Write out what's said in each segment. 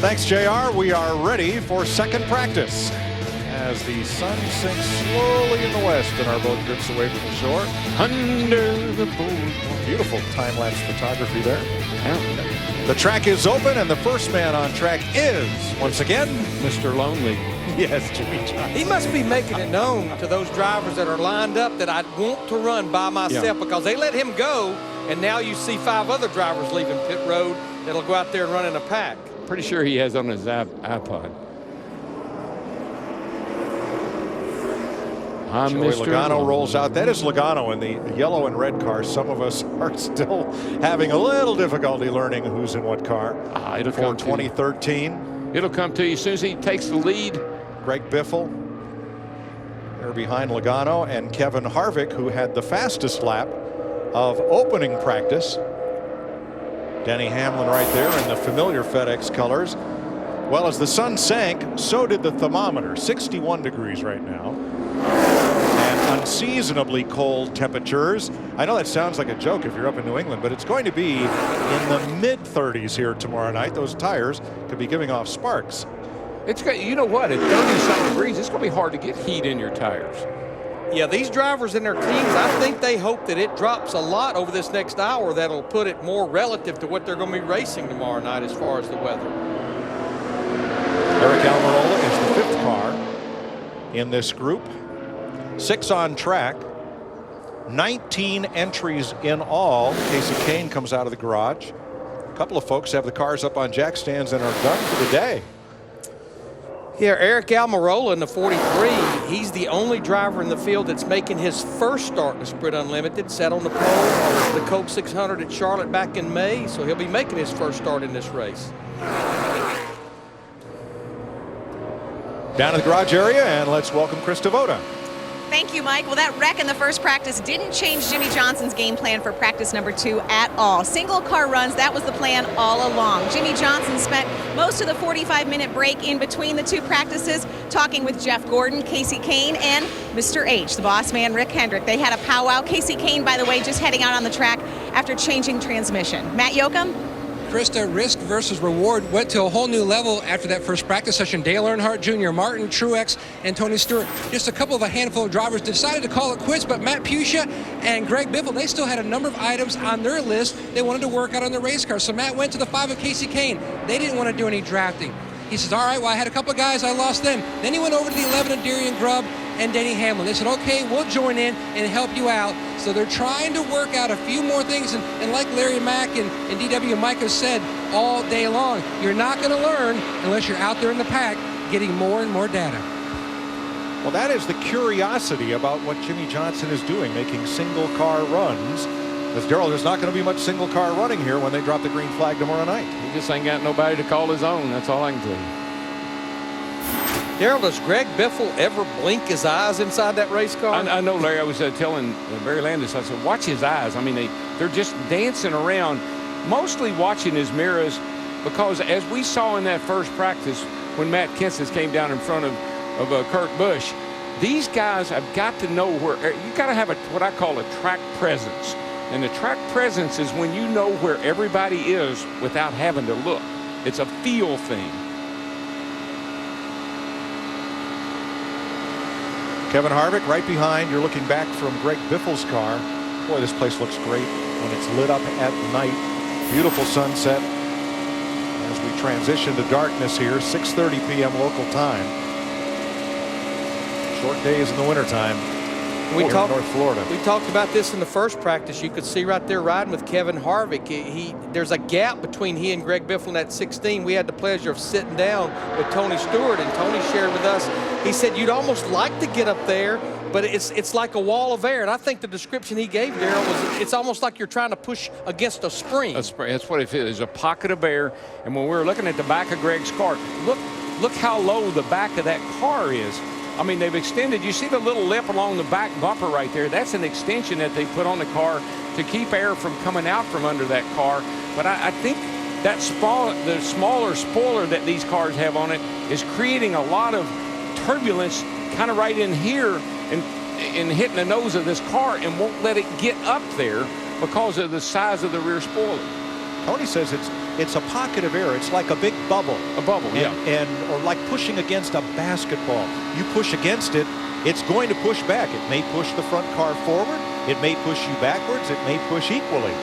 Thanks, JR. We are ready for second practice as the sun sinks slowly in the west and our boat drifts away from the shore. Under the boat. Beautiful time-lapse photography there. Yeah. The track is open, and the first man on track is, once again, Mr. Lonely. Yes, Jimmy Johnson. He must be making it known to those drivers that are lined up that I want to run by myself, because they let him go, and now you see 5 other drivers leaving pit road that'll go out there and run in a pack. Pretty sure he has on his iPod. Joey Logano rolls out. That is Logano in the yellow and red car. Some of us are still having a little difficulty learning who's in what car. It'll for come 2013. It'll come to you as soon as he takes the lead. Greg Biffle. They're behind Logano and Kevin Harvick, who had the fastest lap of opening practice. Denny Hamlin right there in the familiar FedEx colors. Well, as the sun sank, so did the thermometer. 61 degrees right now. And unseasonably cold temperatures. I know that sounds like a joke if you're up in New England, but it's going to be in the mid-30s here tomorrow night. Those tires could be giving off sparks. It's got, you know what, at 30-something degrees, it's going to be hard to get heat in your tires. Yeah, these drivers and their teams, I think they hope that it drops a lot over this next hour. That'll put it more relative to what they're going to be racing tomorrow night as far as the weather. Eric Almirola is the 5th car in this group. 6 on track. 19 entries in all. Casey Kane comes out of the garage. A couple of folks have the cars up on jack stands and are done for the day. Yeah, Eric Almirola in the 43, he's the only driver in the field that's making his first start in the Sprint Unlimited. Sat on the pole of the Coke 600 at Charlotte back in May, so he'll be making his first start in this race. Down to the garage area, and let's welcome Chris Devoda. Thank you, Mike. Well, that wreck in the first practice didn't change Jimmy Johnson's game plan for practice number 2 at all. Single car runs, that was the plan all along. Jimmy Johnson spent most of the 45-minute break in between the 2 practices talking with Jeff Gordon, Casey Kane, and Mr. H, the boss man, Rick Hendrick. They had a powwow. Casey Kane, by the way, just heading out on the track after changing transmission. Matt Yoakum? Krista, risk versus reward went to a whole new level after that first practice session. Dale Earnhardt Jr., Martin Truex, and Tony Stewart. Just a handful of drivers decided to call it quits, but Matt Pucia and Greg Biffle, they still had a number of items on their list they wanted to work out on their race car. So Matt went to the 5 of Casey Kane. They didn't want to do any drafting. He says, all right, well, I had a couple of guys, I lost them. Then he went over to the 11 of Darian Grubb and Denny Hamlin. They said, okay, we'll join in and help you out. So they're trying to work out a few more things. And like Larry Mack and DW and Mike have said all day long, you're not going to learn unless you're out there in the pack getting more and more data. Well, that is the curiosity about what Jimmy Johnson is doing, making single car runs. Because, Darrell, there's not going to be much single car running here when they drop the green flag tomorrow night. He just ain't got nobody to call his own. That's all I can tell you. Darrell, does Greg Biffle ever blink his eyes inside that race car? I know, Larry. I was telling Barry Landis, I said, watch his eyes. I mean, they're just dancing around, mostly watching his mirrors, because as we saw in that first practice when Matt Kenseth came down in front of Kurt Busch, these guys have got to know where you got to have what I call a track presence. And the track presence is when you know where everybody is without having to look. It's a feel thing. Kevin Harvick right behind. You're looking back from Greg Biffle's car. Boy, this place looks great when it's lit up at night. Beautiful sunset as we transition to darkness here. 6:30 p.m. local time. Short days in the wintertime. We talked North Florida. We talked about this in the first practice. You could see right there riding with Kevin Harvick. There's a gap between he and Greg Biffle in that 16. We had the pleasure of sitting down with Tony Stewart, and Tony shared with us. He said you'd almost like to get up there, but it's like a wall of air. And I think the description he gave, Darrell, was it's almost like you're trying to push against a spring. That's what it feels. It's a pocket of air. And when we were looking at the back of Greg's car, look how low the back of that car is. I mean, they've extended. You see the little lip along the back bumper right there? That's an extension that they put on the car to keep air from coming out from under that car. But I think that the smaller spoiler that these cars have on it is creating a lot of turbulence kind of right in here and hitting the nose of this car and won't let it get up there because of the size of the rear spoiler. Tony says it's a pocket of air. It's like a big bubble. A bubble, or like pushing against a basketball. You push against it, it's going to push back. It may push the front car forward. It may push you backwards. It may push equally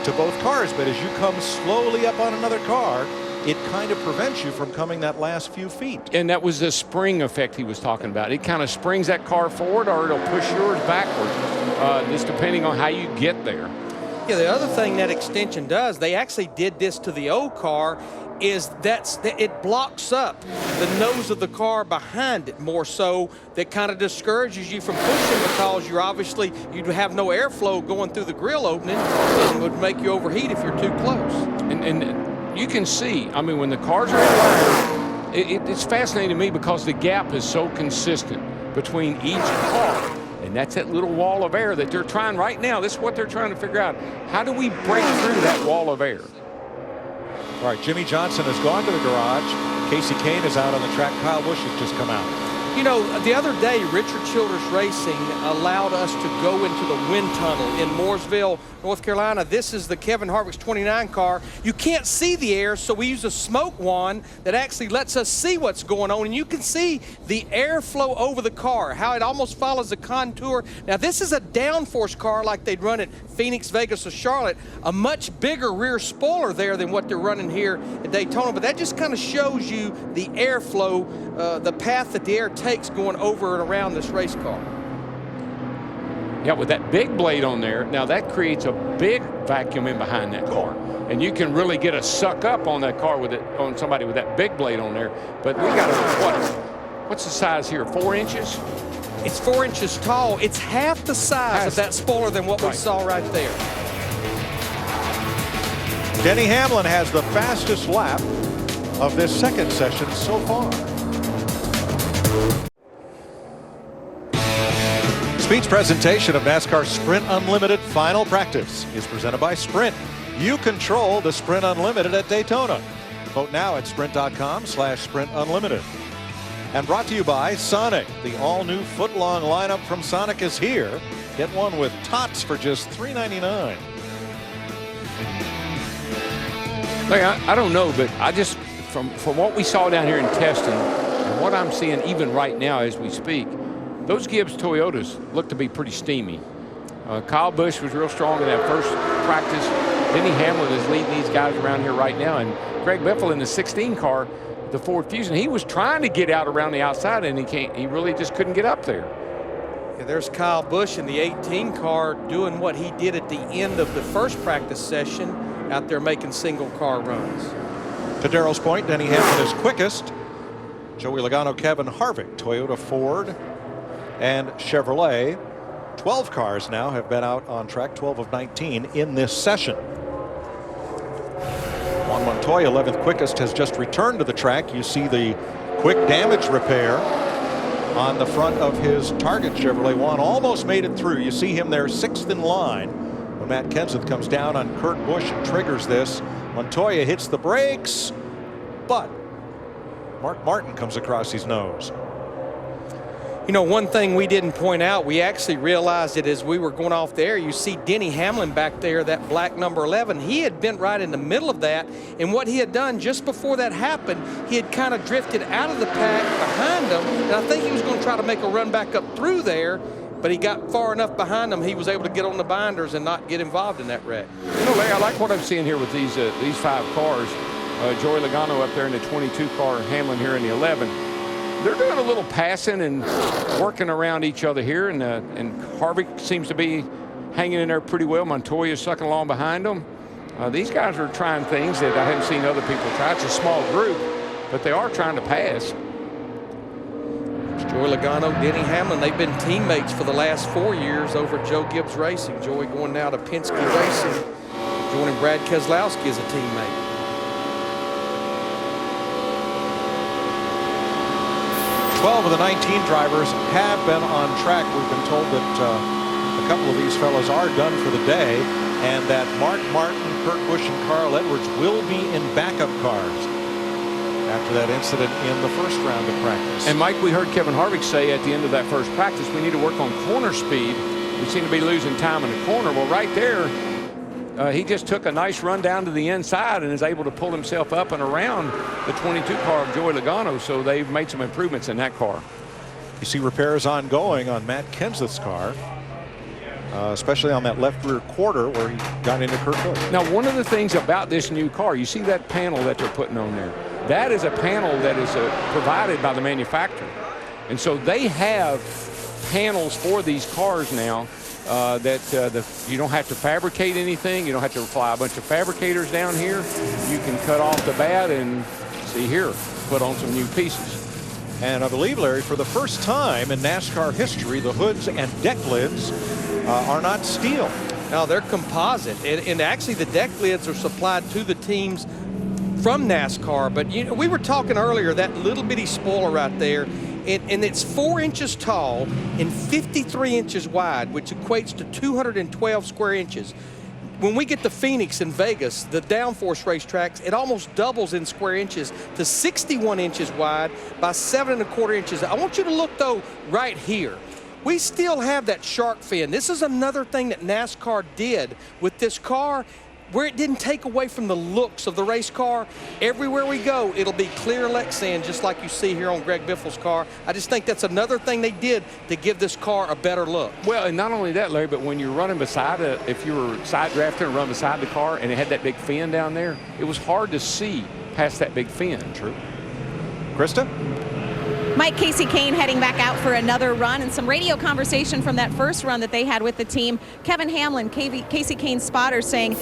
to both cars. But as you come slowly up on another car, it kind of prevents you from coming that last few feet. And that was the spring effect he was talking about. It kind of springs that car forward, or it'll push yours backward, just depending on how you get there. Yeah, the other thing that extension does, they actually did this to the old car, is it blocks up the nose of the car behind it more so. That kind of discourages you from pushing, because you'd have no airflow going through the grill opening, and would make you overheat if you're too close. And you can see, I mean, when the cars are in line, it's fascinating to me because the gap is so consistent between each car. And that's that little wall of air that they're trying right now. This is what they're trying to figure out. How do we break through that wall of air? All right, Jimmy Johnson has gone to the garage. Casey Kane is out on the track. Kyle Busch has just come out. You know, the other day, Richard Childress Racing allowed us to go into the wind tunnel in Mooresville, North Carolina. This is the Kevin Harvick's 29 car. You can't see the air, so we use a smoke wand that actually lets us see what's going on. And you can see the airflow over the car, how it almost follows the contour. Now, this is a downforce car like they'd run at Phoenix, Vegas, or Charlotte. A much bigger rear spoiler there than what they're running here at Daytona. But that just kind of shows you the airflow, the path that the air takes going over and around this race car. Yeah, with that big blade on there, now that creates a big vacuum in behind that car. And you can really get a suck up on that car on somebody with that big blade on there. But we got what's the size here, 4 inches? It's 4 inches tall. It's half the size of that spoiler than what we saw right there. Denny Hamlin has the fastest lap of this second session so far. Speed's presentation of NASCAR Sprint Unlimited Final Practice is presented by Sprint. You control the Sprint Unlimited at Daytona. Vote now at sprint.com/Sprint Unlimited. And brought to you by Sonic. The all-new foot-long lineup from Sonic is here. Get one with tots for just $3.99. I don't know, but I just, from what we saw down here in testing, and what I'm seeing even right now as we speak, those Gibbs Toyotas look to be pretty steamy. Kyle Busch was real strong in that first practice. Denny Hamlin is leading these guys around here right now. And Greg Biffle in the 16 car, the Ford Fusion, he was trying to get out around the outside, and he really just couldn't get up there. Yeah, there's Kyle Busch in the 18 car doing what he did at the end of the first practice session, out there making single car runs. To Darrell's point, Denny Hamlin is quickest. Joey Logano, Kevin Harvick, Toyota, Ford, and Chevrolet. 12 cars now have been out on track, 12 of 19 in this session. Juan Montoya, 11th quickest, has just returned to the track. You see the quick damage repair on the front of his target Chevrolet. Juan almost made it through. You see him there, 6th in line when Matt Kenseth comes down on Kurt Busch and triggers this. Montoya hits the brakes, but Mark Martin comes across his nose. You know, one thing we didn't point out, we actually realized it as we were going off the air. You see Denny Hamlin back there, that black number 11. He had been right in the middle of that, and what he had done just before that happened, he had kind of drifted out of the pack behind him, and I think he was going to try to make a run back up through there, but he got far enough behind him, he was able to get on the binders and not get involved in that wreck. You know, Larry, I like what I'm seeing here with these 5 cars. Joey Logano up there in the 22 car, Hamlin here in the 11. They're doing a little passing and working around each other here, and Harvick seems to be hanging in there pretty well. Montoya's sucking along behind them. These guys are trying things that I haven't seen other people try. It's a small group, but they are trying to pass. Joey Logano, Denny Hamlin, they've been teammates for the last 4 years over at Joe Gibbs Racing. Joey going now to Penske Racing, joining Brad Keselowski as a teammate. 12 of the 19 drivers have been on track. We've been told that a couple of these fellows are done for the day, and that Mark Martin, Kurt Busch, and Carl Edwards will be in backup cars after that incident in the first round of practice. And Mike, we heard Kevin Harvick say at the end of that first practice, we need to work on corner speed. We seem to be losing time in the corner. Well, right there, he just took a nice run down to the inside and is able to pull himself up and around the 22 car of Joey Logano. So they've made some improvements in that car. You see repairs ongoing on Matt Kenseth's car, especially on that left rear quarter where he got into Kurt Busch. Now, one of the things about this new car, you see that panel that they're putting on there. That is a panel that is provided by the manufacturer. And so they have panels for these cars now you don't have to fabricate anything. You don't have to fly a bunch of fabricators down here. You can cut off the bat and see here, put on some new pieces. And I believe, Larry, for the first time in NASCAR history, the hoods and deck lids are not steel. No, they're composite. And actually the deck lids are supplied to the teams from NASCAR. But you know, we were talking earlier, that little bitty spoiler right there, and it's 4 inches tall and 53 inches wide, which equates to 212 square inches. When we get to Phoenix and Vegas, the downforce racetracks, it almost doubles in square inches to 61 inches wide by 7 1/4 inches. I want you to look, though, right here. We still have that shark fin. This is another thing that NASCAR did with this car, where it didn't take away from the looks of the race car. Everywhere we go, it'll be clear Lexan, just like you see here on Greg Biffle's car. I just think that's another thing they did to give this car a better look. Well, and not only that, Larry, but when you're running beside it, if you were side drafting and run beside the car and it had that big fin down there, it was hard to see past that big fin. True. Krista? Mike, Casey Kane heading back out for another run, and some radio conversation from that first run that they had with the team. Kevin Hamlin, Casey Kane's spotter, saying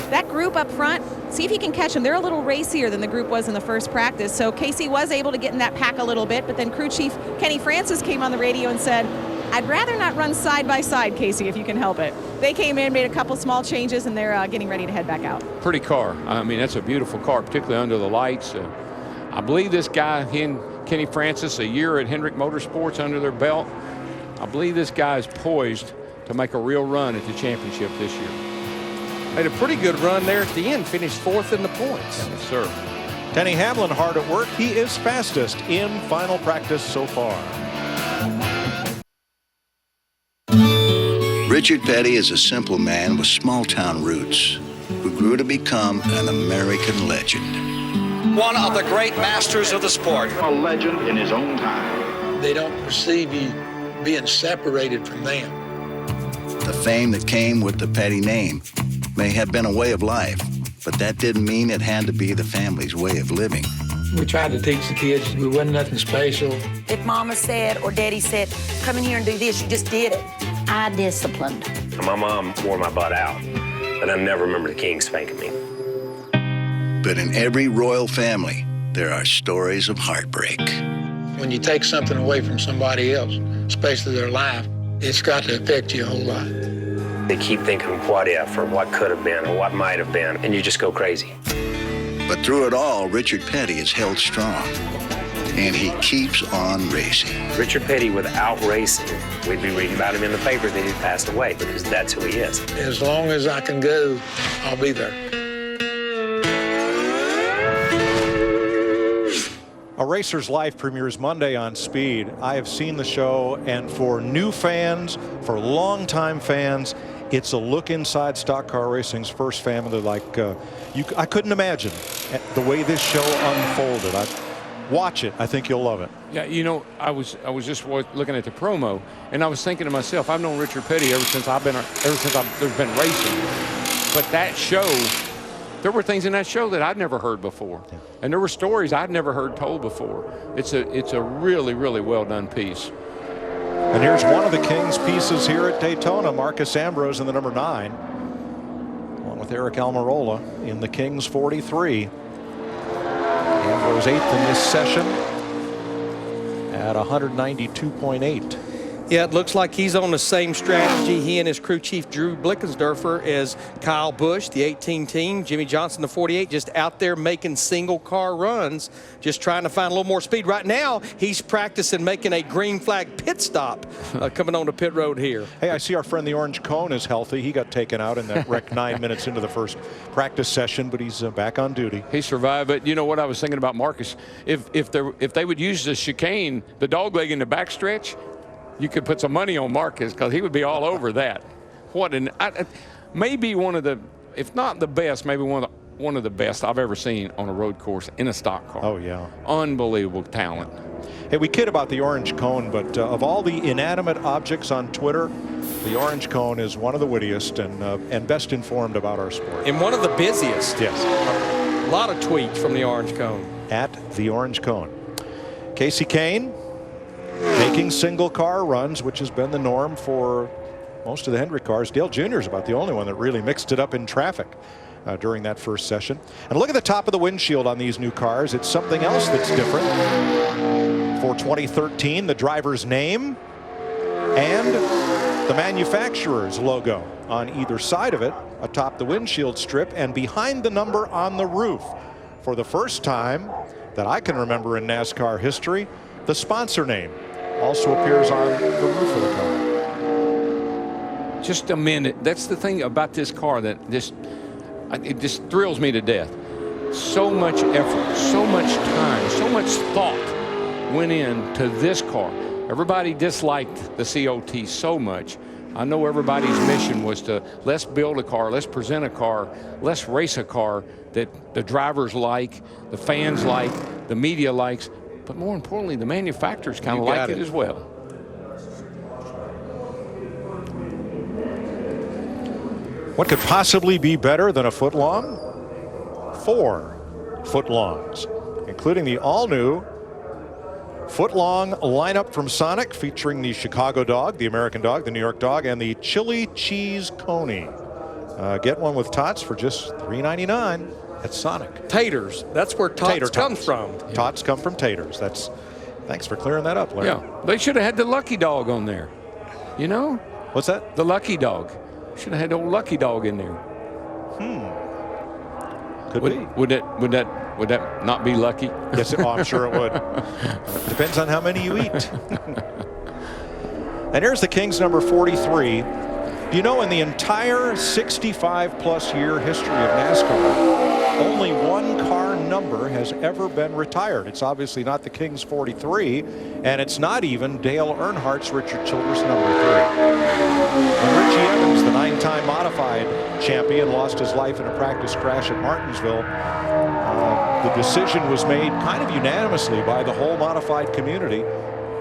that group up front, see if you can catch them. They're a little racier than the group was in the first practice. So Casey was able to get in that pack a little bit, but then crew chief Kenny Francis came on the radio and said, I'd rather not run side by side, Casey, if you can help it. They came in, made a couple small changes, and they're getting ready to head back out. Pretty car. I mean, that's a beautiful car, particularly under the lights. I believe this guy, Kenny Francis, a year at Hendrick Motorsports under their belt. I believe this guy is poised to make a real run at the championship this year. Made a pretty good run there at the end, finished 4th in the points. Yes, sir. Denny Hamlin hard at work. He is fastest in final practice so far. Richard Petty is a simple man with small-town roots who grew to become an American legend. One of the great masters of the sport. A legend in his own time. They don't perceive you being separated from them. The fame that came with the Petty name may have been a way of life, but that didn't mean it had to be the family's way of living. We tried to teach the kids we wasn't nothing special. If Mama said or Daddy said, come in here and do this, you just did it. I disciplined. My mom wore my butt out, and I never remember the king spanking me. But in every royal family, there are stories of heartbreak. When you take something away from somebody else, especially their life, it's got to affect you a whole lot. They keep thinking what if or what could have been or what might have been, and you just go crazy. But through it all, Richard Petty is held strong, and he keeps on racing. Richard Petty, without racing, we'd be reading about him in the paper that he passed away, because that's who he is. As long as I can go, I'll be there. A Racer's Life premieres Monday on Speed. I have seen the show, and for new fans, for longtime fans, it's a look inside stock car racing's first family like I couldn't imagine the way this show unfolded. Watch it. I think you'll love it. Yeah, you know, I was just looking at the promo, and I was thinking to myself, I've known Richard Petty ever since there's been racing. But that show, there were things in that show that I'd never heard before. Yeah. And there were stories I'd never heard told before. It's a really, really well done piece. And here's one of the King's pieces here at Daytona, Marcus Ambrose in the number 9, along with Eric Almirola in the King's 43. Ambrose 8th in this session at 192.8. Yeah, it looks like he's on the same strategy, he and his crew chief Drew Blickensderfer, as Kyle Busch, the 18 team, Jimmy Johnson, the 48, just out there making single car runs, just trying to find a little more speed. Right now, he's practicing making a green flag pit stop coming on the pit road here. Hey, I see our friend the Orange Cone is healthy. He got taken out in that wreck 9 minutes into the first practice session, but he's back on duty. He survived, but you know what I was thinking about Marcus? If they would use the chicane, the dogleg in the backstretch, you could put some money on Marcus because he would be all over that. Maybe one of the if not the best, maybe one of the best I've ever seen on a road course in a stock car. Oh, yeah. Unbelievable talent. Hey, we kid about the orange cone, but of all the inanimate objects on Twitter, the orange cone is one of the wittiest and best informed about our sport. And one of the busiest. Yes. A lot of tweets from the orange cone. At the orange cone. Casey Kane making single car runs, which has been the norm for most of the Hendrick cars. Dale Jr. is about the only one that really mixed it up in traffic during that first session. And look at the top of the windshield on these new cars. It's something else that's different. For 2013, the driver's name and the manufacturer's logo on either side of it, atop the windshield strip and behind the number on the roof. For the first time that I can remember in NASCAR history, the sponsor name also appears on the roof of the car. Just a minute. That's the thing about this car that it just thrills me to death. So much effort, so much time, so much thought went into this car. Everybody disliked the COT so much. I know everybody's mission was to let's build a car, let's present a car, let's race a car that the drivers like, the fans like, the media likes, but more importantly, the manufacturers kind of like it as well. What could possibly be better than a foot long? 4 foot longs, including the all-new foot-long lineup from Sonic, featuring the Chicago dog, the American dog, the New York dog, and the chili cheese coney. Get one with tots for just $3.99 at Sonic. Taters. That's where tots comes from. Tots come from taters. Thanks for clearing that up, Larry. Yeah, they should have had the Lucky Dog on there. You know? What's that? The Lucky Dog. Should have had the old Lucky Dog in there. Could be. Would that not be lucky? Yes, I'm sure it would. Depends on how many you eat. And here's the Kings number 43. Do you know, in the entire 65-plus year history of NASCAR, only one car number has ever been retired. It's obviously not the Kings 43, and it's not even Dale Earnhardt's Richard Childress number 3. When Richie Evans, the 9-time modified champion, lost his life in a practice crash at Martinsville, the decision was made kind of unanimously by the whole modified community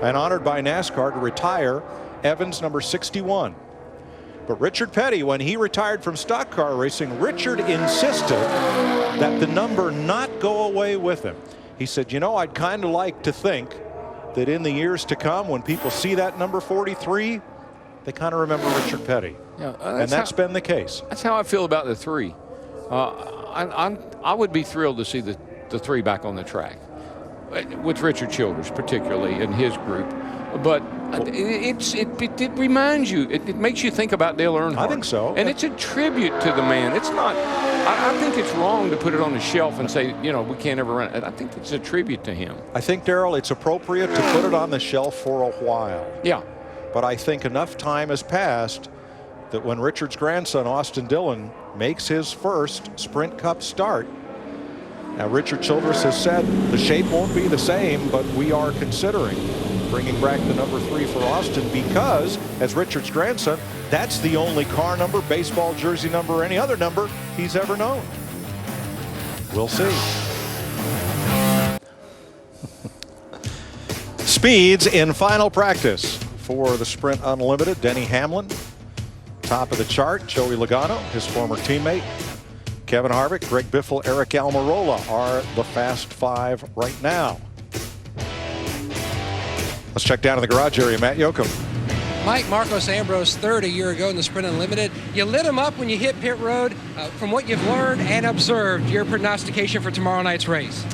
and honored by NASCAR to retire Evans number 61. But Richard Petty, when he retired from stock car racing, Richard insisted that the number not go away with him. He said, you know, I'd kind of like to think that in the years to come, when people see that number 43, they kind of remember Richard Petty. Yeah, and that's been the case. That's how I feel about the 3. I would be thrilled to see the 3 back on the track, with Richard Childress particularly and his group. But it reminds you, it makes you think about Dale Earnhardt. I think so. And it's a tribute to the man. It's not, I think it's wrong to put it on the shelf and say, you know, we can't ever run it. I think it's a tribute to him. I think, Darrell, it's appropriate to put it on the shelf for a while. Yeah. But I think enough time has passed that when Richard's grandson, Austin Dillon, makes his first Sprint Cup start, now Richard Childress has said the shape won't be the same, but we are considering bringing back the number 3 for Austin because, as Richard's grandson, that's the only car number, baseball jersey number, or any other number he's ever known. We'll see. Speeds in final practice for the Sprint Unlimited. Denny Hamlin, top of the chart. Joey Logano, his former teammate. Kevin Harvick, Greg Biffle, Eric Almirola are the Fast 5 right now. Let's check down in the garage area. Matt Yoakum. Mike, Marcos Ambrose, third a year ago in the Sprint Unlimited. You lit him up when you hit pit road. From what you've learned and observed, your prognostication for tomorrow night's race?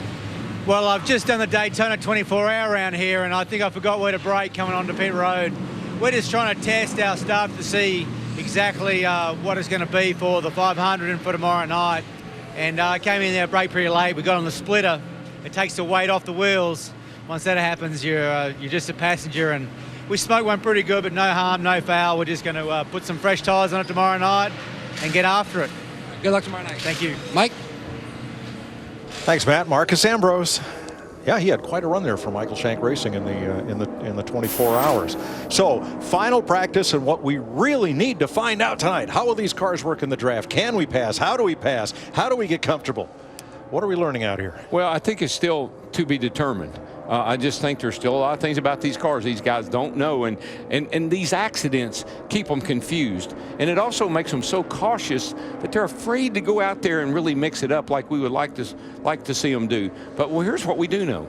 Well, I've just done the Daytona 24-hour round here, and I think I forgot where to brake coming onto pit road. We're just trying to test our stuff to see exactly what it's going to be for the 500 and for tomorrow night. And I came in there, brake pretty late. We got on the splitter. It takes the weight off the wheels. Once that happens, you're just a passenger. And we smoked one pretty good, but no harm, no foul. We're just going to put some fresh tyres on it tomorrow night and get after it. Good luck tomorrow night. Thank you. Mike? Thanks, Matt. Marcos Ambrose. Yeah, he had quite a run there for Michael Shank Racing in the 24 hours. So, final practice, and what we really need to find out tonight: how will these cars work in the draft? Can we pass? How do we pass? How do we get comfortable? What are we learning out here? Well, I think it's still to be determined. I just think there's still a lot of things about these cars these guys don't know, and these accidents keep them confused. And it also makes them so cautious that they're afraid to go out there and really mix it up like we would like to see them do. But well, here's what we do know.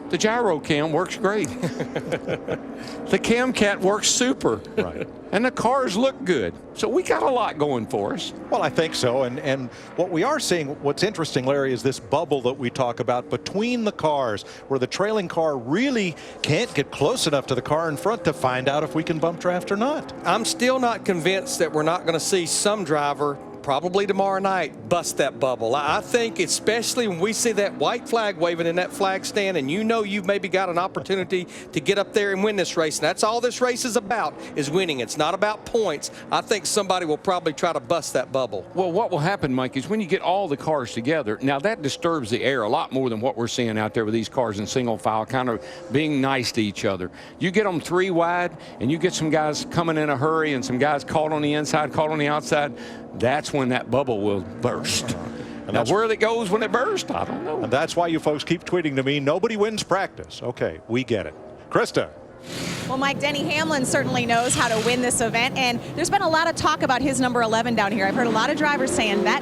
The gyro cam works great. The cam cat works super. Right. And the cars look good. So we got a lot going for us. Well, I think so. And what we are seeing, what's interesting, Larry, is this bubble that we talk about between the cars, where the trailing car really can't get close enough to the car in front to find out if we can bump draft or not. I'm still not convinced that we're not going to see some driver, probably tomorrow night, bust that bubble. I think especially when we see that white flag waving in that flag stand, and you know you've maybe got an opportunity to get up there and win this race. And that's all this race is about, is winning. It's not about points. I think somebody will probably try to bust that bubble. Well, what will happen, Mike, is when you get all the cars together, now that disturbs the air a lot more than what we're seeing out there with these cars in single file, kind of being nice to each other. You get them 3 wide, and you get some guys coming in a hurry and some guys caught on the inside, caught on the outside. That's when that bubble will burst. And now, where it goes when it bursts, I don't know. And that's why you folks keep tweeting to me, nobody wins practice. Okay, we get it. Krista. Well, Mike, Denny Hamlin certainly knows how to win this event, and there's been a lot of talk about his number 11 down here. I've heard a lot of drivers saying that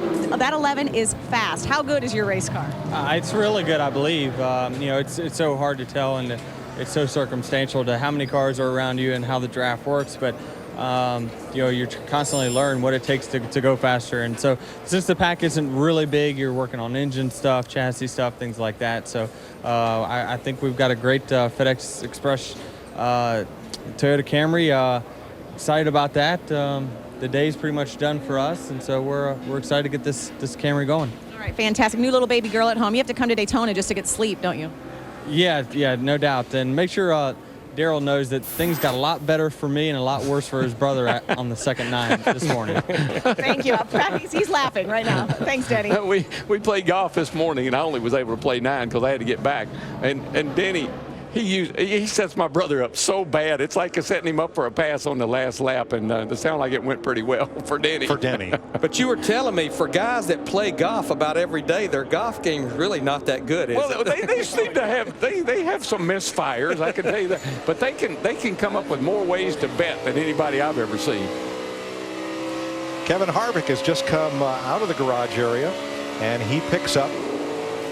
11 is fast. How good is your race car? It's really good, I believe. You know, it's so hard to tell, and it's so circumstantial to how many cars are around you and how the draft works, but you know, you constantly learn what it takes to go faster. And so since the pack isn't really big, you're working on engine stuff, chassis stuff, things like that. So I think we've got a great FedEx Express Toyota Camry. Excited about that. The day's pretty much done for us, and so we're excited to get this Camry going. All right, fantastic. New little baby girl at home. You have to come to Daytona just to get sleep, don't you? Yeah, no doubt. And make sure Daryl knows that things got a lot better for me and a lot worse for his brother on the second 9 this morning. Thank you. He's laughing right now. Thanks, Denny. We played golf this morning, and I only was able to play 9 because I had to get back. And Denny, he sets my brother up so bad. It's like setting him up for a pass on the last lap, and it sounded like it went pretty well for Denny. But you were telling me, for guys that play golf about every day, their golf game is really not that good, is it? They seem to have they have some misfires, I can tell you that. But they can come up with more ways to bet than anybody I've ever seen. Kevin Harvick has just come out of the garage area, and he picks up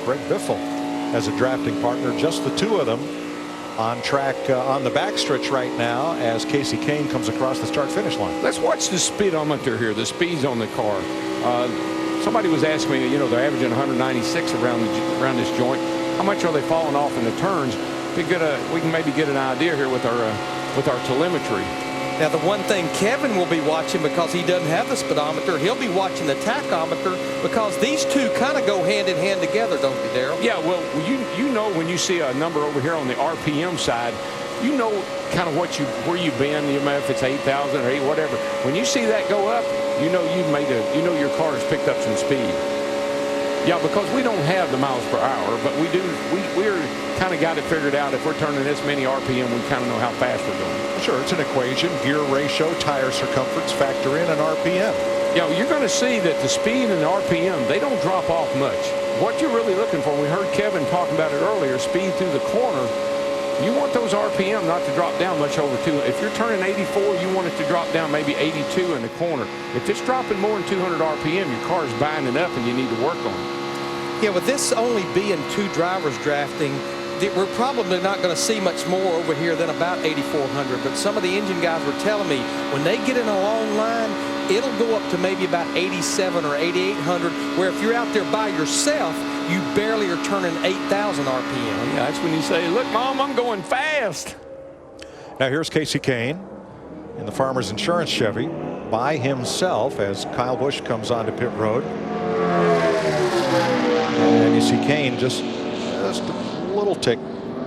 Greg Biffle as a drafting partner. Just the two of them on track on the backstretch right now as Casey Kane comes across the start-finish line. Let's watch the speedometer here, the speeds on the car. Somebody was asking me, you know, they're averaging 196 around this joint. How much are they falling off in the turns? We can maybe get an idea here with our telemetry. Now, the one thing Kevin will be watching, because he doesn't have the speedometer, he'll be watching the tachometer, because these two kind of go hand in hand together, don't they, Daryl? Yeah, well, you know when you see a number over here on the RPM side, you know kind of where you've been, you know, if it's 8,000 or 8, whatever. When you see that go up, you know your car has picked up some speed. Yeah, because we don't have the miles per hour, but we're kind of got it figured out. If we're turning this many RPM, we kind of know how fast we're going. Sure, it's an equation. Gear ratio, tire circumference factor in, and RPM. Yeah, you're going to see that the speed and the RPM, they don't drop off much. What you're really looking for, we heard Kevin talking about it earlier, speed through the corner. You want those RPM not to drop down much over 2. If you're turning 84, you want it to drop down maybe 82 in the corner. If it's dropping more than 200 RPM, your car's binding up and you need to work on it. Yeah, with this only being 2 drivers drafting, we're probably not going to see much more over here than about 8,400. But some of the engine guys were telling me when they get in a long line, it'll go up to maybe about 87 or 8,800, where if you're out there by yourself, you barely are turning 8,000 RPM. Yeah, that's when you say, look, Mom, I'm going fast. Now here's Casey Kane in the Farmers Insurance Chevy by himself as Kyle Busch comes onto pit road. And you see Kane just a little tick,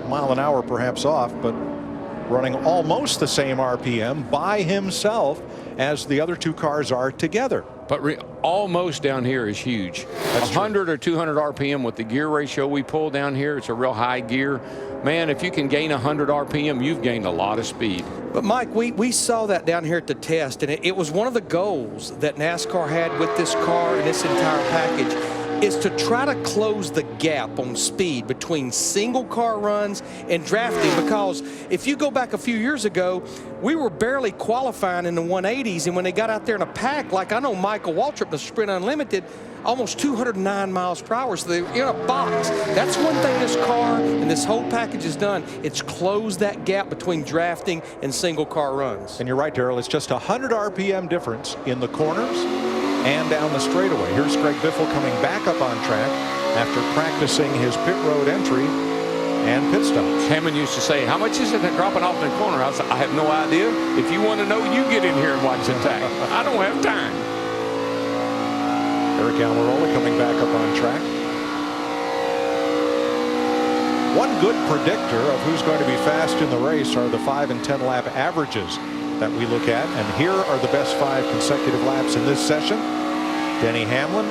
mile an hour perhaps off, but running almost the same RPM by himself as the other 2 cars are together. But almost down here is huge. 100 or 200 RPM with the gear ratio we pull down here. It's a real high gear. Man, if you can gain 100 RPM, you've gained a lot of speed. But Mike, we saw that down here at the test, and it was one of the goals that NASCAR had with this car and this entire package, is to try to close the gap on speed between single car runs and drafting, because if you go back a few years ago, we were barely qualifying in the 180s, and when they got out there in a pack, like I know Michael Waltrip, the Sprint Unlimited, almost 209 miles per hour, so they're in a box. That's one thing this car and this whole package has done. It's closed that gap between drafting and single car runs. And you're right, Darrell, it's just 100 RPM difference in the corners and down the straightaway. Here's Greg Biffle coming back up on track after practicing his pit road entry and pit stops. Hammond used to say, how much is it dropping off in the corner? I said, I have no idea. If you want to know, you get in here and watch the tag. I don't have time. Eric Almirola coming back up on track. One good predictor of who's going to be fast in the race are the 5 and 10 lap averages that we look at. And here are the best 5 consecutive laps in this session. Denny Hamlin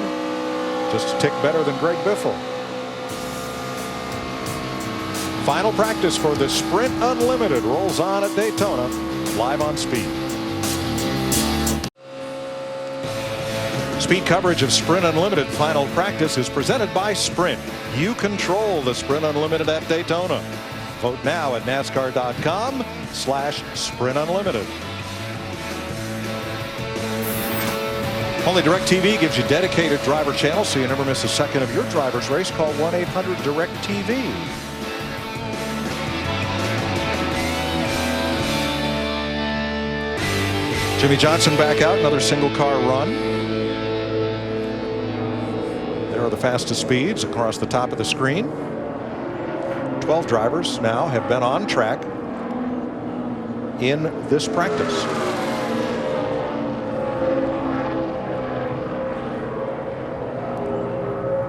just a tick better than Greg Biffle. Final practice for the Sprint Unlimited rolls on at Daytona, live on Speed. Speed coverage of Sprint Unlimited final practice is presented by Sprint. You control the Sprint Unlimited at Daytona. Vote now at NASCAR.com/Sprint Unlimited. Only DirecTV gives you dedicated driver channels, so you never miss a second of your driver's race. Call 1-800-DIRECTV. Jimmy Johnson back out, another single car run. There are the fastest speeds across the top of the screen. 12 drivers now have been on track in this practice.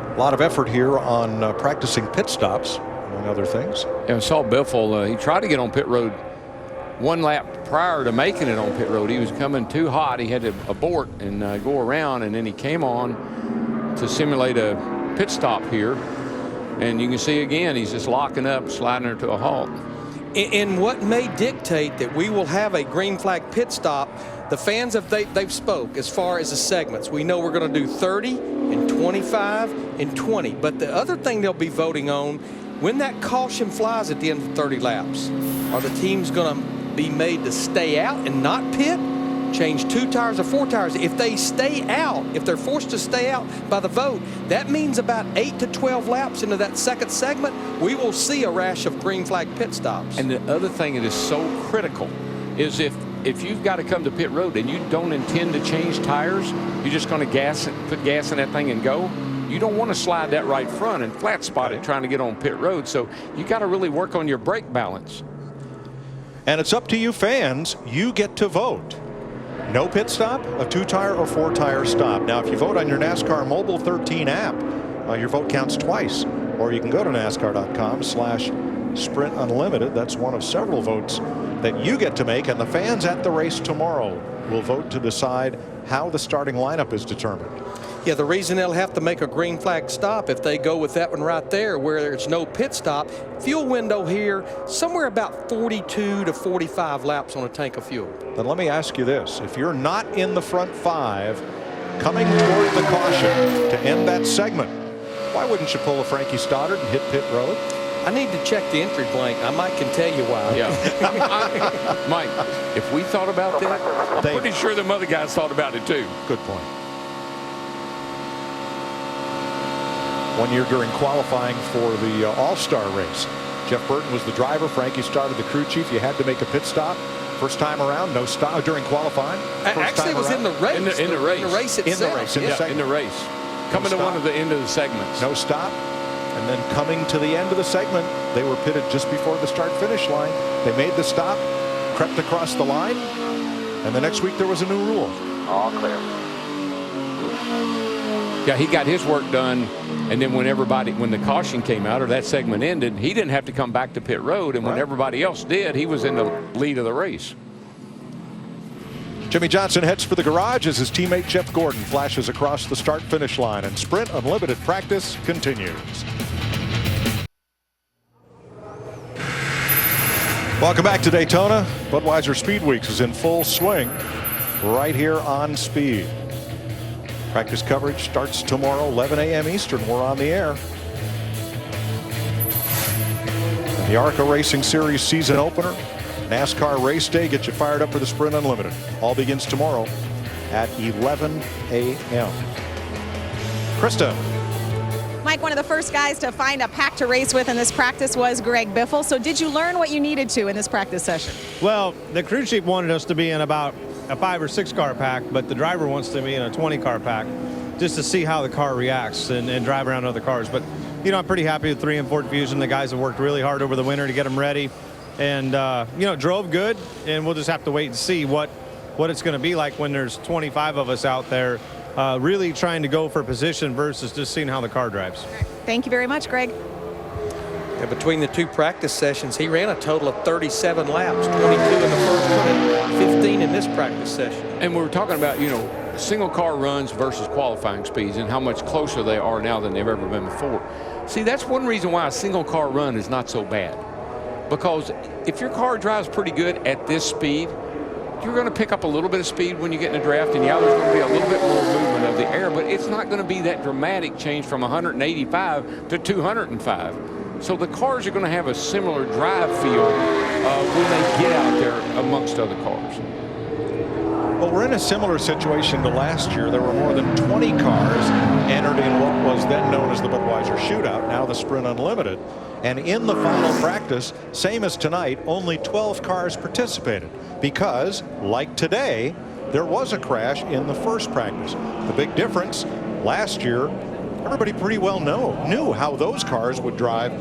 A lot of effort here on practicing pit stops, among other things. And I saw Biffle, he tried to get on pit road one lap prior to making it on pit road. He was coming too hot. He had to abort and go around, and then he came on to simulate a pit stop here. And you can see again, he's just locking up, sliding her to a halt. And what may dictate that we will have a green flag pit stop, the fans, they've spoke as far as the segments. We know we're going to do 30 and 25 and 20. But the other thing they'll be voting on, when that caution flies at the end of 30 laps, are the teams going to be made to stay out and not pit, change 2 tires or 4 tires? If they stay out, if they're forced to stay out by the vote, that means about 8 to 12 laps into that second segment, we will see a rash of green flag pit stops. And the other thing that is so critical is if you've got to come to pit road and you don't intend to change tires, you're just going to put gas in that thing and go, you don't want to slide that right front and flat spot it trying to get on pit road. So you got to really work on your brake balance. And it's up to you fans. You get to vote. No pit stop, a 2-tire or 4-tire stop. Now, if you vote on your NASCAR Mobile 13 app, your vote counts twice. Or you can go to NASCAR.com/Sprint Unlimited. That's one of several votes that you get to make. And the fans at the race tomorrow will vote to decide how the starting lineup is determined. Yeah, the reason they'll have to make a green flag stop if they go with that one right there where there's no pit stop, fuel window here, somewhere about 42 to 45 laps on a tank of fuel. Then let me ask you this. If you're not in the front 5 coming toward the caution to end that segment, why wouldn't you pull a Frankie Stoddard and hit pit road? I need to check the entry blank. I might can tell you why. Yeah. Mike, if we thought about that, I'm pretty sure them other guys thought about it too. Good point. One year during qualifying for the All-Star race, Jeff Burton was the driver. Frankie Stoddard, the crew chief. You had to make a pit stop. First time around, no stop during qualifying. Actually, it was in the race. In the race. In the race itself. In the race. In the race. Coming to one of the end of the segments. No stop. And then coming to the end of the segment, they were pitted just before the start-finish line. They made the stop, crept across the line, and the next week there was a new rule. All clear. Yeah, he got his work done, and then when the caution came out or that segment ended, he didn't have to come back to pit road, and when everybody else did, he was in the lead of the race. Jimmie Johnson heads for the garage as his teammate Jeff Gordon flashes across the start-finish line, and Sprint Unlimited practice continues. Welcome back to Daytona. Budweiser Speed Weeks is in full swing right here on Speed. Practice coverage starts tomorrow, 11 a.m. Eastern. We're on the air. And the ARCA Racing Series season opener, NASCAR race day, get you fired up for the Sprint Unlimited. All begins tomorrow at 11 a.m. Krista. Mike, one of the first guys to find a pack to race with in this practice was Greg Biffle. So did you learn what you needed to in this practice session? Well, the crew chief wanted us to be in about a 5 or 6 car pack, but the driver wants to be in a 20 car pack just to see how the car reacts and drive around other cars. But, you know, I'm pretty happy with 3 and Ford Fusion. The guys have worked really hard over the winter to get them ready. And, you know, drove good, and we'll just have to wait and see what it's going to be like when there's 25 of us out there really trying to go for position versus just seeing how the car drives. Thank you very much, Greg. Yeah, between the 2 practice sessions, he ran a total of 37 laps, 22 in the first one and 15 in this practice session. And we were talking about, you know, single car runs versus qualifying speeds and how much closer they are now than they've ever been before. See, that's one reason why a single car run is not so bad. Because if your car drives pretty good at this speed, you're going to pick up a little bit of speed when you get in a draft, and yeah, there's going to be a little bit more movement of the air, but it's not going to be that dramatic change from 185 to 205. So the cars are going to have a similar drive feel when they get out there amongst other cars. Well, we're in a similar situation to last year. There were more than 20 cars entered in what was then known as the Budweiser Shootout, now the Sprint Unlimited. And in the final practice, same as tonight, only 12 cars participated because, like today, there was a crash in the first practice. The big difference, last year, everybody pretty well knew how those cars would drive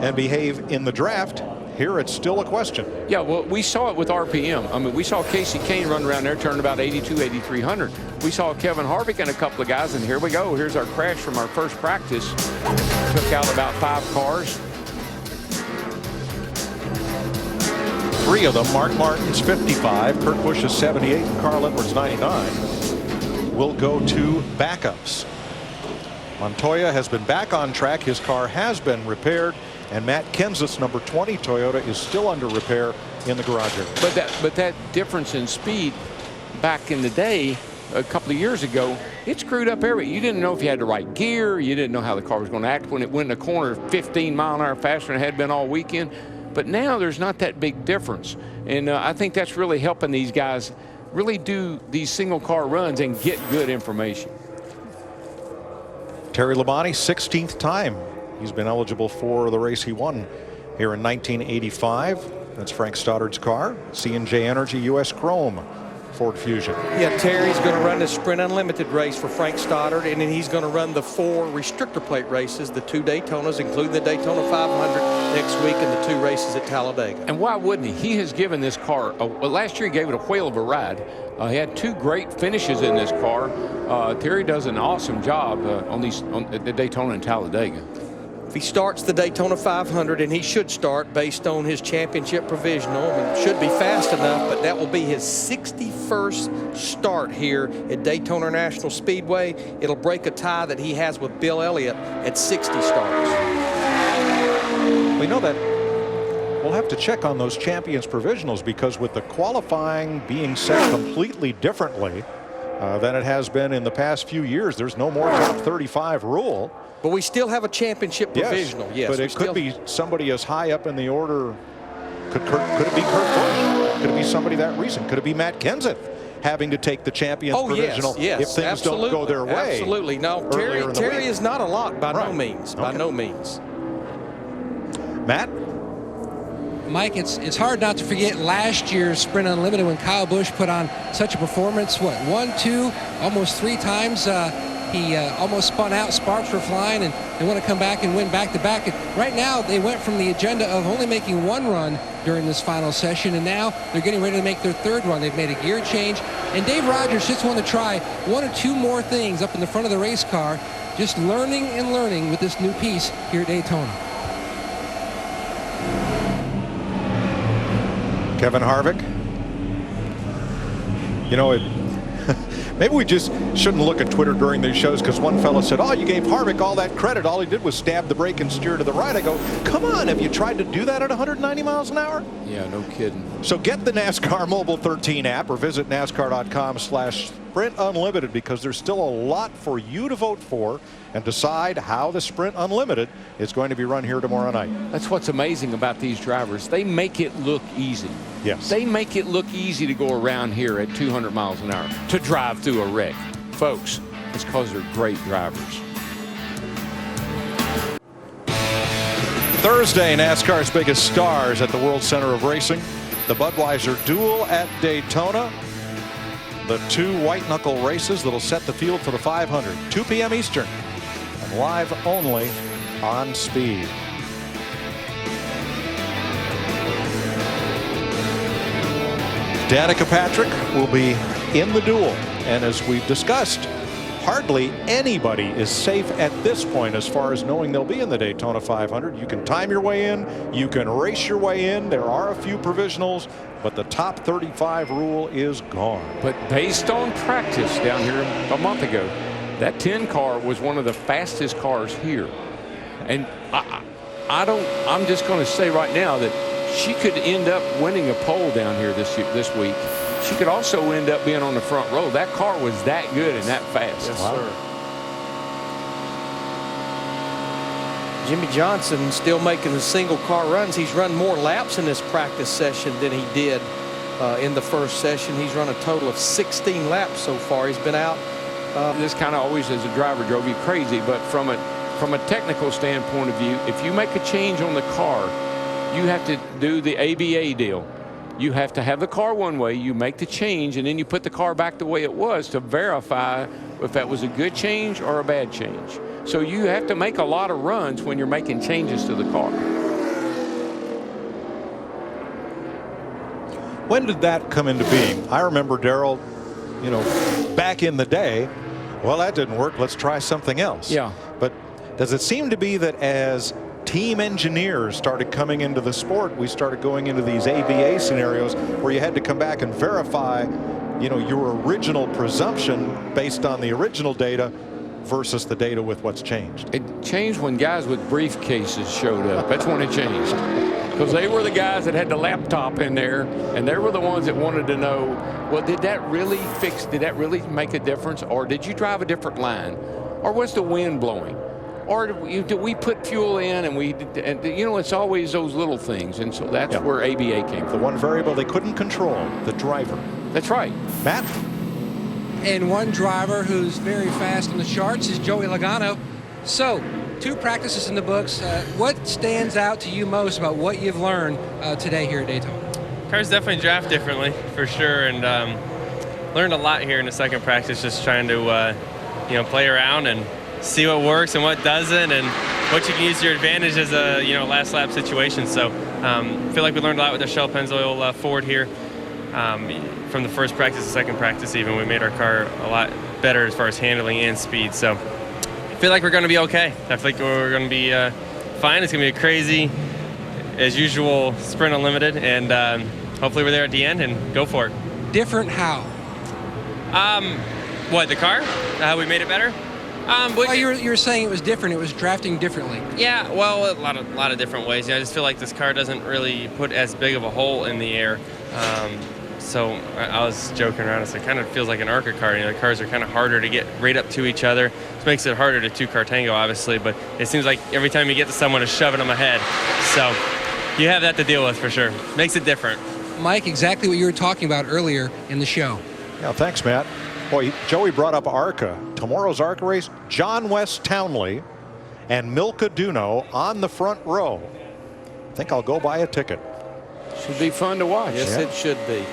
and behave in the draft. Here it's still a question. Yeah, well, we saw it with RPM. I mean, we saw Casey Kane run around there, turn about 82, 8,300. We saw Kevin Harvick and a couple of guys, and here we go. Here's our crash from our first practice. Took out about 5 cars. 3 of them, Mark Martin's 55, Kurt Busch's 78, and Carl Edwards' 99, will go to backups. Montoya has been back on track. His car has been repaired, and Matt Kenseth's number 20 Toyota is still under repair in the garage area. But that difference in speed back in the day, a couple of years ago, it screwed up everything. You didn't know if you had the right gear. You didn't know how the car was going to act when it went in a corner 15 mile an hour faster than it had been all weekend. But now there's not that big difference. And I think that's really helping these guys really do these single car runs and get good information. Terry Labonte, 16th time he's been eligible for the race he won here in 1985. That's Frank Stoddard's car, C&J Energy US Chrome Ford Fusion. Yeah, Terry's going to run the Sprint Unlimited race for Frank Stoddard, and then he's going to run the 4 restrictor plate races, the 2 Daytonas, including the Daytona 500 next week, and the 2 races at Talladega. And why wouldn't he? He has given this car, well, last year he gave it a whale of a ride. He had 2 great finishes in this car. Terry does an awesome job on the Daytona and Talladega. If he starts the Daytona 500, and he should start based on his championship provisional, and should be fast enough, but that will be his 61st start here at Daytona National Speedway. It'll break a tie that he has with Bill Elliott at 60 starts. We know that we'll have to check on those champions provisionals, because with the qualifying being set completely differently than it has been in the past few years, there's no more top 35 rule. But we still have a championship provisional. Yes, but it could be somebody as high up in the order. Could it be Kurt Busch? Could it be somebody that recent? Could it be Matt Kenseth having to take the champions provisional if things absolutely. don't go their way? Absolutely. No, Terry is not a lock by no means. By no means. Matt? Mike, it's hard not to forget last year's Sprint Unlimited when Kyle Busch put on such a performance. What, 1, 2, almost 3 times? He almost spun out, sparks were flying, and they want to come back and win back-to-back. And right now, they went from the agenda of only making 1 run during this final session, and now they're getting ready to make their 3rd run. They've made a gear change, and Dave Rogers just want to try 1 or 2 more things up in the front of the race car, just learning and learning with this new piece here at Daytona. Kevin Harvick You know, maybe we just shouldn't look at Twitter during these shows, because one fellow said, oh, you gave Harvick all that credit. All he did was stab the brake and steer to the right. I go, come on, have you tried to do that at 190 miles an hour? Yeah, no kidding. So get the NASCAR Mobile 13 app or visit NASCAR.com/Sprint Unlimited, because there's still a lot for you to vote for and decide how the Sprint Unlimited is going to be run here tomorrow night. That's what's amazing about these drivers. They make it look easy. Yes. They make it look easy to go around here at 200 miles an hour, to drive through a wreck. Folks, it's because they're great drivers. Thursday, NASCAR's biggest stars at the World Center of Racing. The Budweiser Duel at Daytona. The two white-knuckle races that'll set the field for the 500. 2 p.m. Eastern. And live only on Speed. Danica Patrick will be in the duel. And as we've discussed, hardly anybody is safe at this point as far as knowing they'll be in the Daytona 500. You can time your way in. You can race your way in. There are a few provisionals, but the top 35 rule is gone. But based on practice down here a month ago, that 10 car was one of the fastest cars here. And I'm just going to say right now that she could end up winning a pole down here this week. She could also end up being on the front row. That car was that good and that fast. Yes, sir. Jimmy Johnson still making the single car runs. He's run more laps in this practice session than he did in the first session. He's run a total of 16 laps so far. He's been out. This kind of always, as a driver, drove you crazy. But from a technical standpoint of view, if you make a change on the car, you have to do the ABA deal. You have to have the car one way, you make the change, and then you put the car back the way it was to verify if that was a good change or a bad change. So you have to make a lot of runs when you're making changes to the car. When did that come into being? I remember, Darrell, you know, back in the day, well, that didn't work, let's try something else. Yeah. But does it seem to be that as team engineers started coming into the sport, we started going into these ABA scenarios where you had to come back and verify, you know, your original presumption based on the original data versus the data with what's changed? It changed when guys with briefcases showed up. That's when it changed. Because they were the guys that had the laptop in there, and they were the ones that wanted to know, well, did that really make a difference? Or did you drive a different line? Or was the wind blowing? Or do we put fuel in, and you know, it's always those little things. And so that's where ABA came from. The one variable they couldn't control, the driver. That's right. Matt? And one driver who's very fast on the charts is Joey Logano. So, 2 practices in the books. What stands out to you most about what you've learned today here at Daytona? Cars definitely draft differently, for sure, and learned a lot here in the second practice, just trying to play around and see what works and what doesn't, and what you can use to your advantage as a last lap situation. So I feel like we learned a lot with the Shell Pennzoil Ford here. From the first practice to second practice even, we made our car a lot better as far as handling and speed. So I feel like we're going to be okay. I feel like we're going to be fine. It's going to be a crazy, as usual, Sprint Unlimited, and hopefully we're there at the end and go for it. Different how? What, the car? How we made it better? Well, you were saying it was different. It was drafting differently. Yeah, well, a lot of different ways. I just feel like this car doesn't really put as big of a hole in the air. So I was joking around. It kind of feels like an ARCA car. The cars are kind of harder to get right up to each other. This makes it harder to 2-car tango, obviously. But it seems like every time you get to someone, it's shoving them ahead. So you have that to deal with for sure. Makes it different. Mike, exactly what you were talking about earlier in the show. Yeah, thanks, Matt. Boy, Joey brought up ARCA. Tomorrow's ARCA race, John West Townley and Milka Duno on the front row. I think I'll go buy a ticket. Should be fun to watch. Yes, it should be.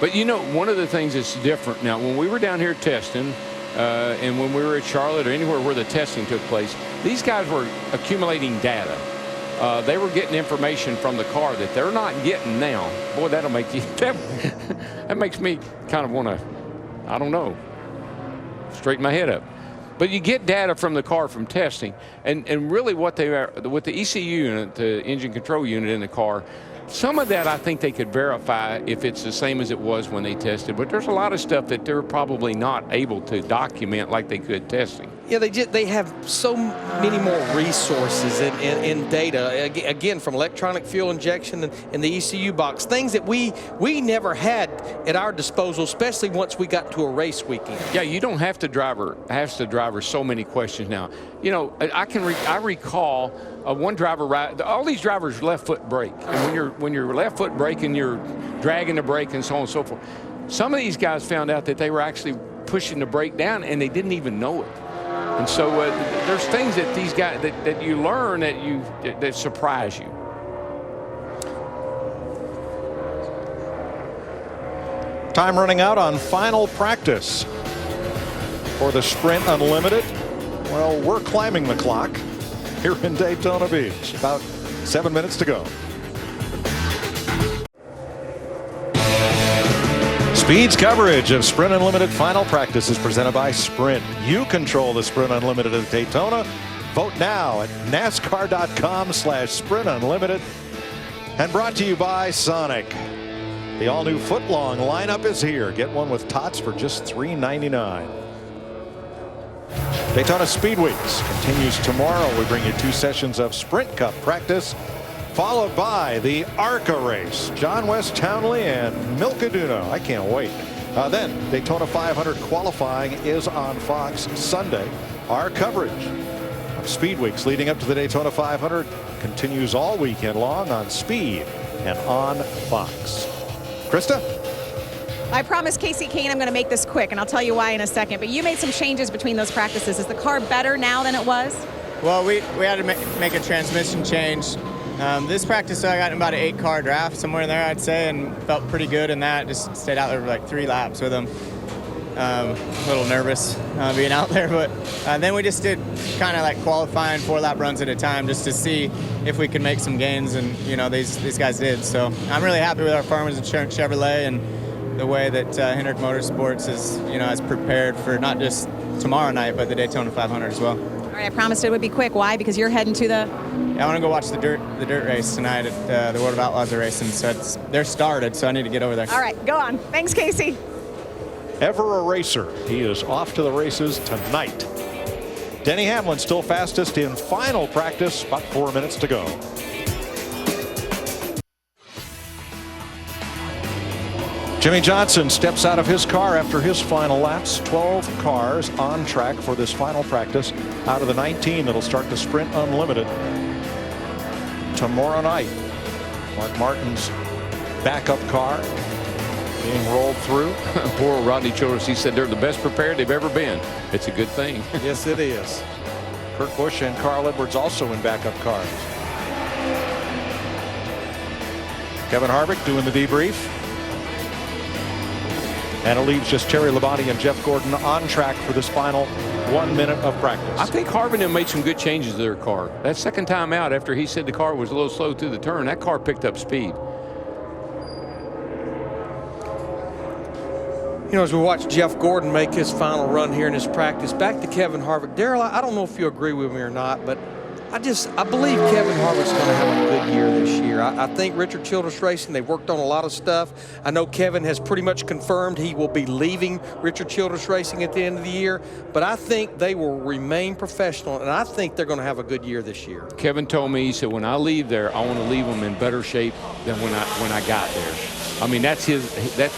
But you know, one of the things that's different now, when we were down here testing, and when we were at Charlotte or anywhere where the testing took place, these guys were accumulating data. They were getting information from the car that they're not getting now. Boy, that'll make you, that makes me kind of want to, I don't know, straighten my head up. But you get data from the car from testing, and really what they are, with the ECU unit, the engine control unit in the car, Some of that I think they could verify if it's the same as it was when they tested, but there's a lot of stuff that they're probably not able to document like they could testing. Yeah, they have so many more resources in data, again, from electronic fuel injection and the ECU box, things that we never had at our disposal, especially once we got to a race weekend. Yeah, you don't have to ask the driver so many questions now. You know, I recall one driver, all these drivers left foot brake, and when you're left foot braking, you're dragging the brake and so on and so forth. Some of these guys found out that they were actually pushing the brake down and they didn't even know it. And so there's things that these guys that you learn that surprise you. Time running out on final practice for the Sprint Unlimited. Well, we're climbing the clock here in Daytona Beach. About 7 minutes to go. Speed's coverage of Sprint Unlimited final practice is presented by Sprint. You control the Sprint Unlimited at Daytona. Vote now at NASCAR.com/Sprint Unlimited. And brought to you by Sonic. The all-new footlong lineup is here. Get one with tots for just $3.99. Daytona Speedweeks continues tomorrow. We bring you 2 sessions of Sprint Cup practice, followed by the ARCA race. John West Townley and Milkaduno. I can't wait. Then Daytona 500 qualifying is on Fox Sunday. Our coverage of Speedweeks leading up to the Daytona 500 continues all weekend long on Speed and on Fox. Krista? I promised Casey Kane I'm going to make this quick, and I'll tell you why in a second. But you made some changes between those practices. Is the car better now than it was? Well, we had to make a transmission change. This practice I got in about an 8-car draft, somewhere in there I'd say, and felt pretty good in that. Just stayed out there for like 3 laps with him. A little nervous being out there, but then we just did kind of like qualifying 4-lap runs at a time just to see if we could make some gains, and you know these guys did. So I'm really happy with our Farmers Insurance Chevrolet and the way that Hendrick Motorsports is has prepared for not just tomorrow night but the Daytona 500 as well. All right, I promised it would be quick. Why? Because you're heading to the... Yeah, I want to go watch the dirt race tonight at the World of Outlaws are racing. So they're started, so I need to get over there. All right, go on. Thanks, Casey. Ever a racer. He is off to the races tonight. Denny Hamlin still fastest in final practice. About 4 minutes to go. Jimmy Johnson steps out of his car after his final laps. 12 cars on track for this final practice out of the 19 that'll start the Sprint Unlimited tomorrow night. Mark Martin's backup car being rolled through. Poor Rodney Childress, he said they're the best prepared they've ever been. It's a good thing. Yes, it is. Kurt Busch and Carl Edwards also in backup cars. Kevin Harvick doing the debrief. And it leaves just Terry Labonte and Jeff Gordon on track for this final 1 minute of practice. I think Harvick made some good changes to their car. That second time out after he said the car was a little slow through the turn, that car picked up speed. You know, as we watch Jeff Gordon make his final run here in his practice, back to Kevin Harvick. Darrell, I don't know if you agree with me or not, but I believe Kevin Harvick's going to have a good year this year. I think Richard Childress Racing, they've worked on a lot of stuff. I know Kevin has pretty much confirmed he will be leaving Richard Childress Racing at the end of the year, but I think they will remain professional, and I think they're going to have a good year this year. Kevin told me, he said, when I leave there, I want to leave them in better shape than when I got there. I mean, that's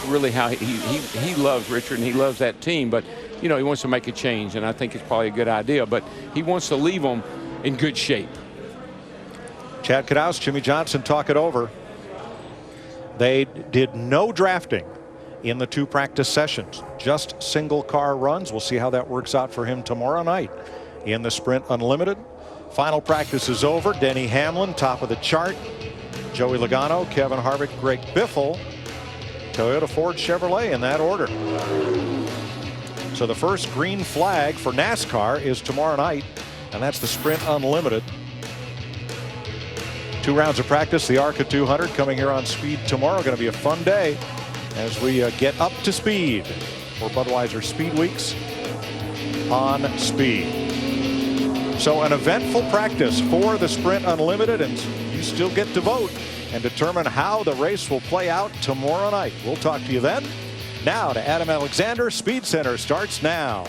really how he loves Richard and he loves that team, but you know, he wants to make a change, and I think it's probably a good idea, but he wants to leave them in good shape. Chad Knaus, Jimmy Johnson talk it over. They did no drafting in the 2 practice sessions, just single car runs. We'll see how that works out for him tomorrow night in the Sprint Unlimited. Final practice is over. Denny Hamlin top of the chart. Joey Logano, Kevin Harvick, Greg Biffle, Toyota, Ford, Chevrolet in that order. So the first green flag for NASCAR is tomorrow night, and that's the Sprint Unlimited. 2 rounds of practice, the ARCA 200 coming here on Speed tomorrow. Going to be a fun day as we get up to speed for Budweiser Speed Weeks on Speed. So an eventful practice for the Sprint Unlimited, and you still get to vote and determine how the race will play out tomorrow night. We'll talk to you then. Now to Adam Alexander. Speed Center starts now.